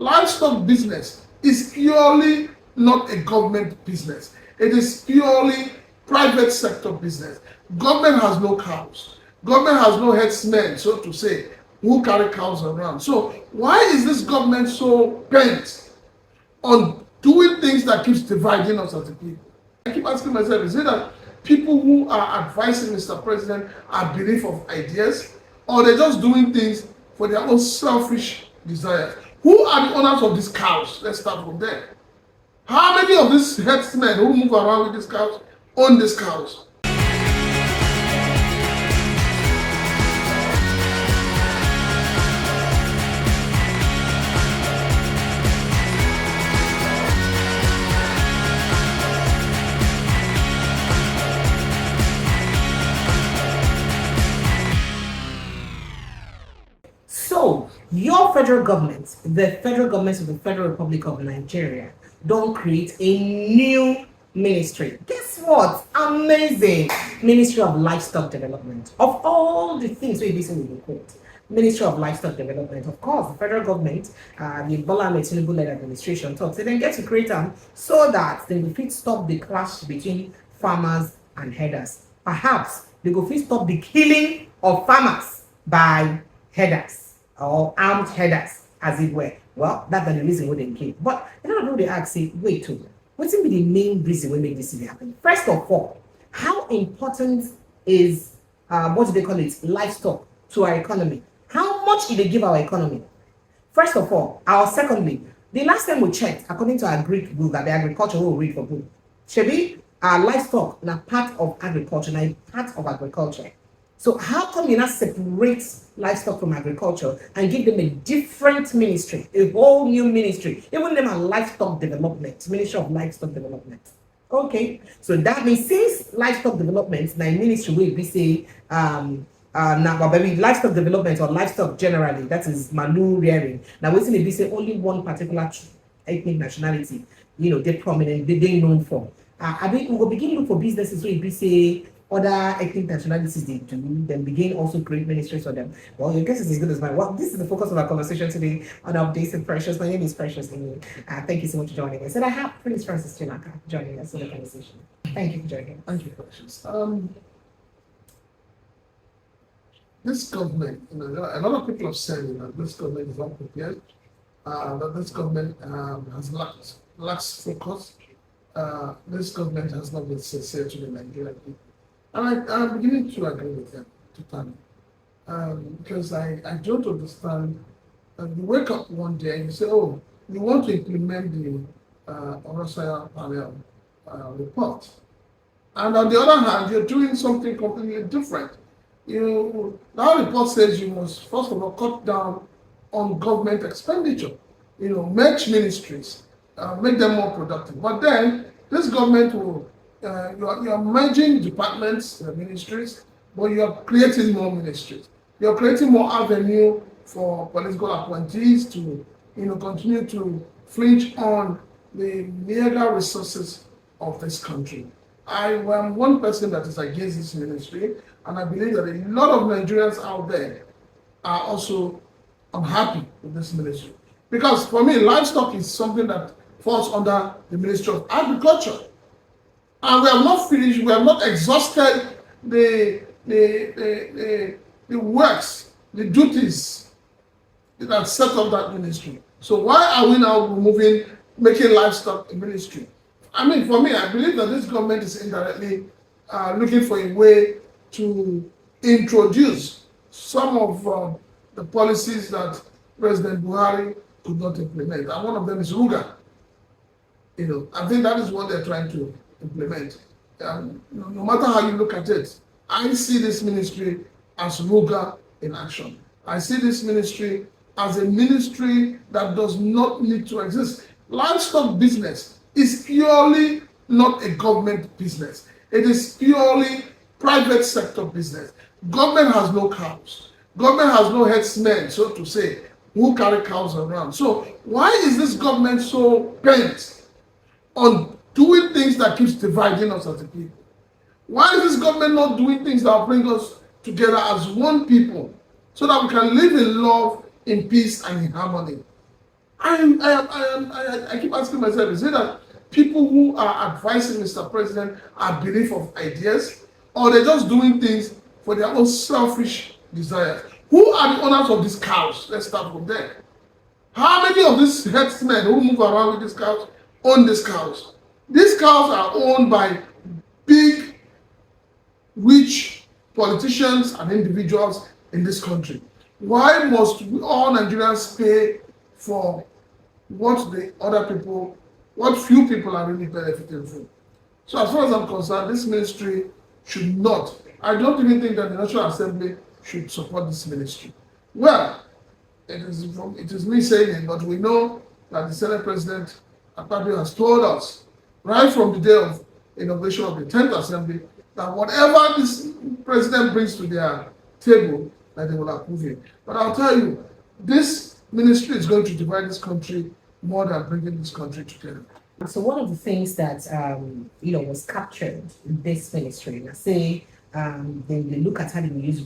Livestock business is purely not a government business. It is purely private sector business. Government has no cows. Government has no headsmen, so to say, who carry cows around. So why is this government so bent on doing things that keeps dividing us as a people? I keep asking myself, is it that people who are advising Mr. President are bereft of ideas, or they're just doing things for their own selfish desires? Who are the owners of these cows? Let's start from there. How many of these headsmen who move around with these cows own these cows? So, your federal government, the federal government of the Federal Republic of Nigeria, don't create a new ministry. Guess what? Amazing! Ministry of Livestock Development. Of all the things we basically quote, Ministry of Livestock Development. Of course, the federal government, the Bola Tinubu led administration, thought they then get to create them so that they will fit stop the clash between farmers and herders. Perhaps they will fit stop the killing of farmers by herders or armed herders, as it were. Well, that's the reason why they came. But you know, they ask, say, wait, what's be the main reason we make this thing happen? First of all, how important is what do they call it, livestock to our economy? How much do they give our economy? First of all, secondly, the last time we checked, according to our Greek book, that the agriculture will read for book, Shebi, livestock na part of agriculture, na part of agriculture. So how come you not separate livestock from agriculture and give them a different ministry, a whole new ministry, even them a livestock development, Ministry of Livestock Development? Okay, so that means since livestock development, na ministry will be say now baby livestock development or livestock generally, that is manure rearing. Now waiting to be say only one particular ethnic nationality, they're prominent, they're known for. I think we will begin look for businesses where we say other ethnic nationalities they do, then begin also create ministries for them. Well, your guess is as good as mine. Well, this is the focus of our conversation today on Updates and Precious. My name is Precious. Thank you so much for joining us. And I have Prince Francis Chinaka joining us in the conversation. Thank you for joining us. Thank you, Precious. This government, a lot of people have said that this government is not prepared, that this government has lacks focus. This government has not been sincere to the Nigerian people. And I'm beginning to agree with them totally. Because I don't understand. You wake up one day and you say, oh, you want to implement the Orosaya panel report. And on the other hand, you're doing something completely different. That report says you must, first of all, cut down on government expenditure. Merge ministries, make them more productive. But then, this government will you are merging departments, ministries, but you are creating more ministries. You are creating more avenue for political appointees to, continue to flinch on the meager resources of this country. I am one person that is against this ministry, and I believe that a lot of Nigerians out there are also unhappy with this ministry. Because for me, livestock is something that falls under the Ministry of Agriculture. And we have not finished, we have not exhausted the works, the duties that set up that ministry. So why are we now making livestock a ministry? I mean, for me, I believe that this government is indirectly looking for a way to introduce some of the policies that President Buhari could not implement. And one of them is Ruga. I think that is what they're trying to implement. No matter how you look at it, I see this ministry as Ruga in action. I see this ministry as a ministry that does not need to exist. Livestock business is purely not a government business. It is purely private sector business. Government has no cows. Government has no headsmen, so to say, who carry cows around. So why is this government so bent on doing things that keeps dividing us as a people? Why is this government not doing things that bring us together as one people so that we can live in love, in peace, and in harmony? I keep asking myself, is it that people who are advising Mr. President are beneath of ideas, or they're just doing things for their own selfish desires? Who are the owners of these cows? Let's start from there. How many of these herdsmen who move around with these cows own these cows? These cows are owned by big, rich politicians and individuals in this country. Why must we all Nigerians pay for what the other people, what few people are really benefiting from? So as far as I'm concerned, this ministry should not. I don't even think that the National Assembly should support this ministry. Well, it is me saying it, but we know that the Senate President Akpabio has told us right from the day of inauguration of the 10th Assembly that whatever this president brings to their table, that they will approve it. But I'll tell you, this ministry is going to divide this country more than bringing this country together. So one of the things that was captured in this ministry, I say they look at how they use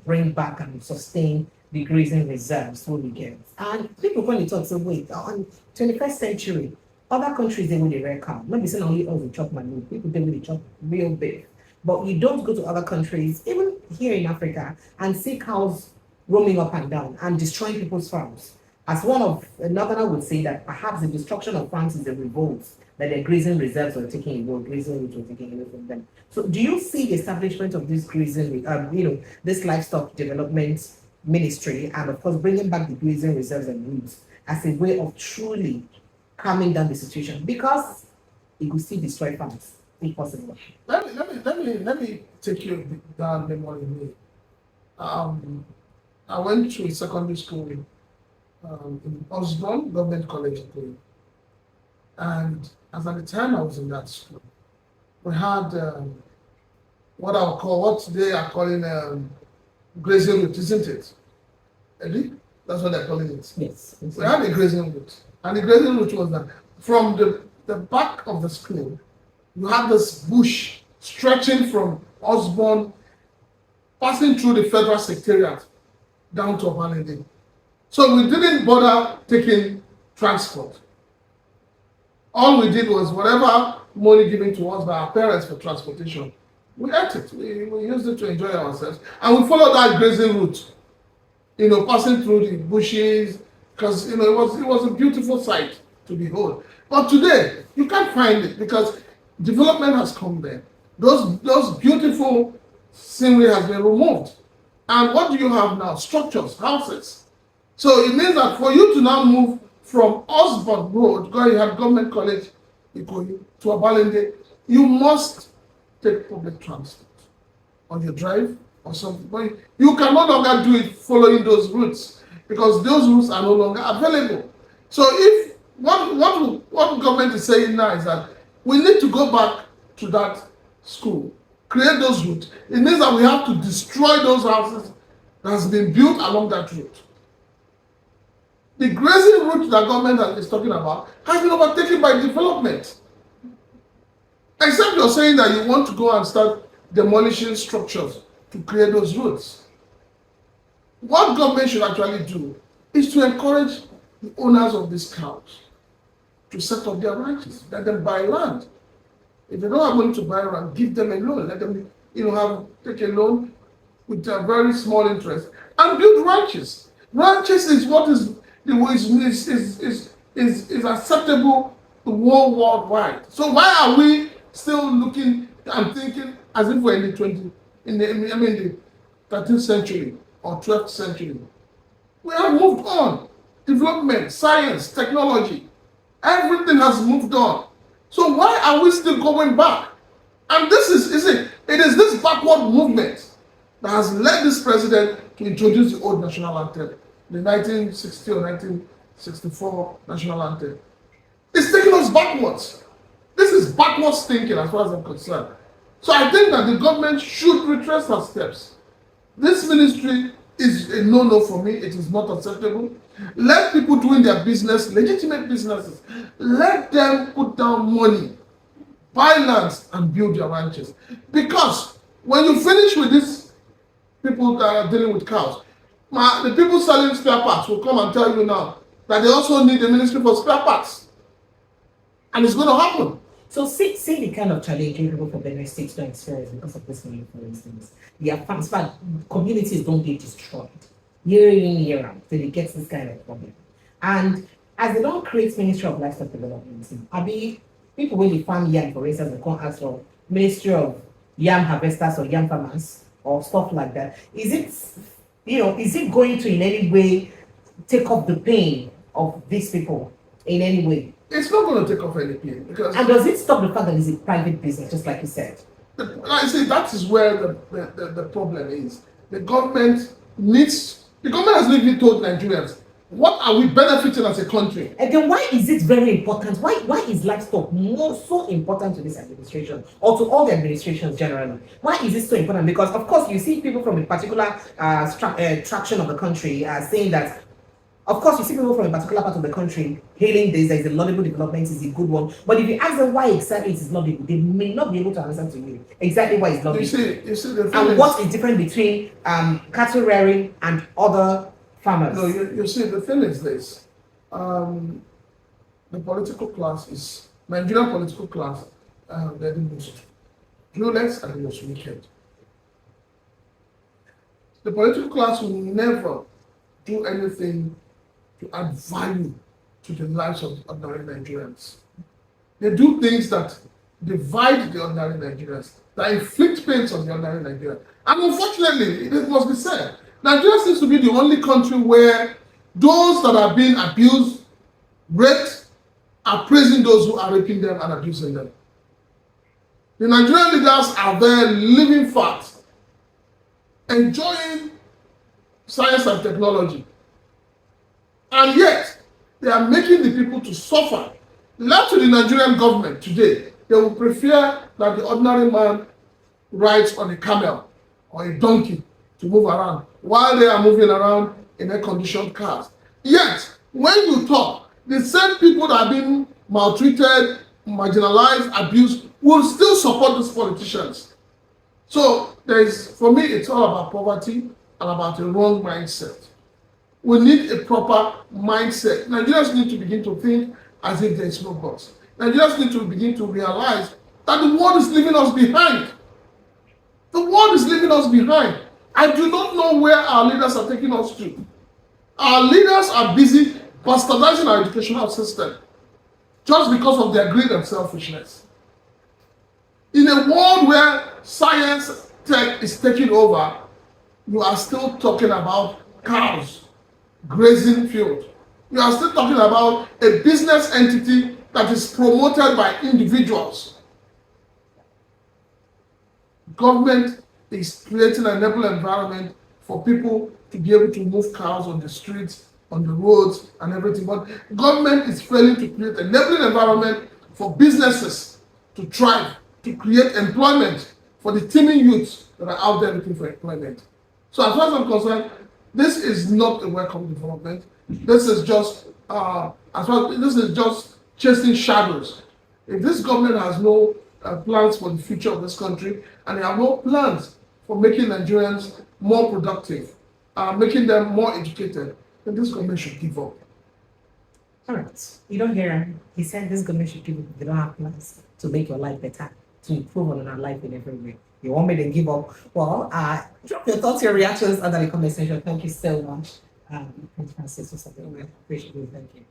bring back and sustain the grazing reserves through the games. And people when they talk say, wait, on 21st century, other countries they will rare cow. Not be saying only us we chop money, people they will chop real big. But you don't go to other countries, even here in Africa, and see cows roaming up and down and destroying people's farms. As one of a northerner would say that perhaps the destruction of farms is a revolt that their grazing reserves were taking away, grazing routes were taking away from them. So, do you see the establishment of this grazing, this livestock development ministry, and of course bringing back the grazing reserves and routes as a way of truly calming down the situation? Because it could still destroy farms, if possible. Let me take you down memory lane. I went to secondary school in Osborne Government College, and as at the time I was in that school, we had what they are calling grazing route, isn't it? Eddie? That's what they're calling it. Yes. We had a grazing route, and the grazing route was that from the back of the school, you had this bush stretching from Osborne, passing through the federal secretariat down to Obalende. So we didn't bother taking transport. All we did was whatever money given to us by our parents for transportation, we ate it. We used it to enjoy ourselves. And we followed that grazing route, passing through the bushes, because it was a beautiful sight to behold. But today, you can't find it because development has come there. Those beautiful scenery has been removed. And what do you have now? Structures, houses. So it means that for you to now move from Osborne Road, where you have Government College, Ikoyi, to Obalende, you must take public transport on your drive or something. But you can no longer do it following those routes because those routes are no longer available. So if what government is saying now is that we need to go back to that school, create those routes. It means that we have to destroy those houses that has been built along that route. The grazing route that government is talking about has been overtaken by development. Except you're saying that you want to go and start demolishing structures to create those routes. What government should actually do is to encourage the owners of these cows to set up their ranches, let them buy land. If they don't have money to buy land, give them a loan. Let them, take a loan with a very small interest and build ranches. Ranches is what is acceptable to worldwide. So why are we still looking and thinking as if we're in the 13th century or 12th century? We have moved on. Development, science, technology, everything has moved on. So why are we still going back? And it is this backward movement that has led this president to introduce the old national anthem, the 1960 or 1964 national anthem. It's taking us backwards. This is backwards thinking as far as I'm concerned. So I think that the government should retrace her steps. This ministry is a no-no for me. It is not acceptable. Let people doing their business, legitimate businesses, let them put down money, buy lands, and build their ranches. Because when you finish with these people that are dealing with cows, the people selling spare parts will come and tell you now, that they also need a ministry for spare parts. And it's going to happen. So see the kind of challenge people from Benue State don't experience because of this money, for instance. Their farms, communities don't get destroyed year in, year out, till they get this kind of problem. And as they don't create Ministry of Livestock Development, Abi, people when they farm yam, for instance, they can't ask for Ministry of Yam Harvesters or Yam Farmers or stuff like that. Is it going to in any way take off the pain of these people in any way? It's not going to take off any pain because. And does it stop the fact that it's a private business, just like you said? Like I say, that is where the problem is. The government has literally told Nigerians, what are we benefiting as a country? And then why is it very important? Why is livestock so important to this administration or to all the administrations generally? Why is it so important? Because of course you see people from a particular traction of the country saying that. Of course, you see people from a particular part of the country hailing this as a laudable development, is a good one. But if you ask them why exactly it is laudable, they may not be able to answer to you exactly why it's laudable. You see the thing and is, what is different between cattle rearing and other farmers? No, you see, the thing is this. The political class is, Nigerian political class, they're the most clueless and the most wicked. The political class will never do anything to add value to the lives of ordinary Nigerians. They do things that divide the ordinary Nigerians, that inflict pains on the ordinary Nigerians. And unfortunately, it must be said, Nigeria seems to be the only country where those that are being abused, raped, are praising those who are raping them and abusing them. The Nigerian leaders are there living fat, enjoying science and technology. And yet, they are making the people to suffer. Left to the Nigerian government today, they will prefer that the ordinary man rides on a camel or a donkey to move around while they are moving around in air-conditioned cars. Yet, when you talk, the same people that are being maltreated, marginalized, abused, will still support these politicians. So, for me, it's all about poverty and about a wrong mindset. We need a proper mindset. Nigerians need to begin to think as if there is no God. Nigerians need to begin to realize that the world is leaving us behind. The world is leaving us behind. I do not know where our leaders are taking us to. Our leaders are busy bastardizing our educational system just because of their greed and selfishness. In a world where science tech is taking over, you are still talking about cows grazing field. You are still talking about a business entity that is promoted by individuals. Government is creating an enable environment for people to be able to move cows on the streets, on the roads, and everything. But government is failing to create an enabling environment for businesses to thrive, to create employment for the teeming youths that are out there looking for employment. So as far as I'm concerned, this is not a welcome development. This is just chasing shadows. If this government has no plans for the future of this country, and they have no plans for making Nigerians more productive, making them more educated, then this government should give up. All right. You don't hear him. He said this government should give up. They don't have plans to make your life better, to improve on our life in every way. You want me to give up? Well, drop your thoughts, your reactions under the comment section. Thank you so much. Francis, or something. I appreciate it. Thank you.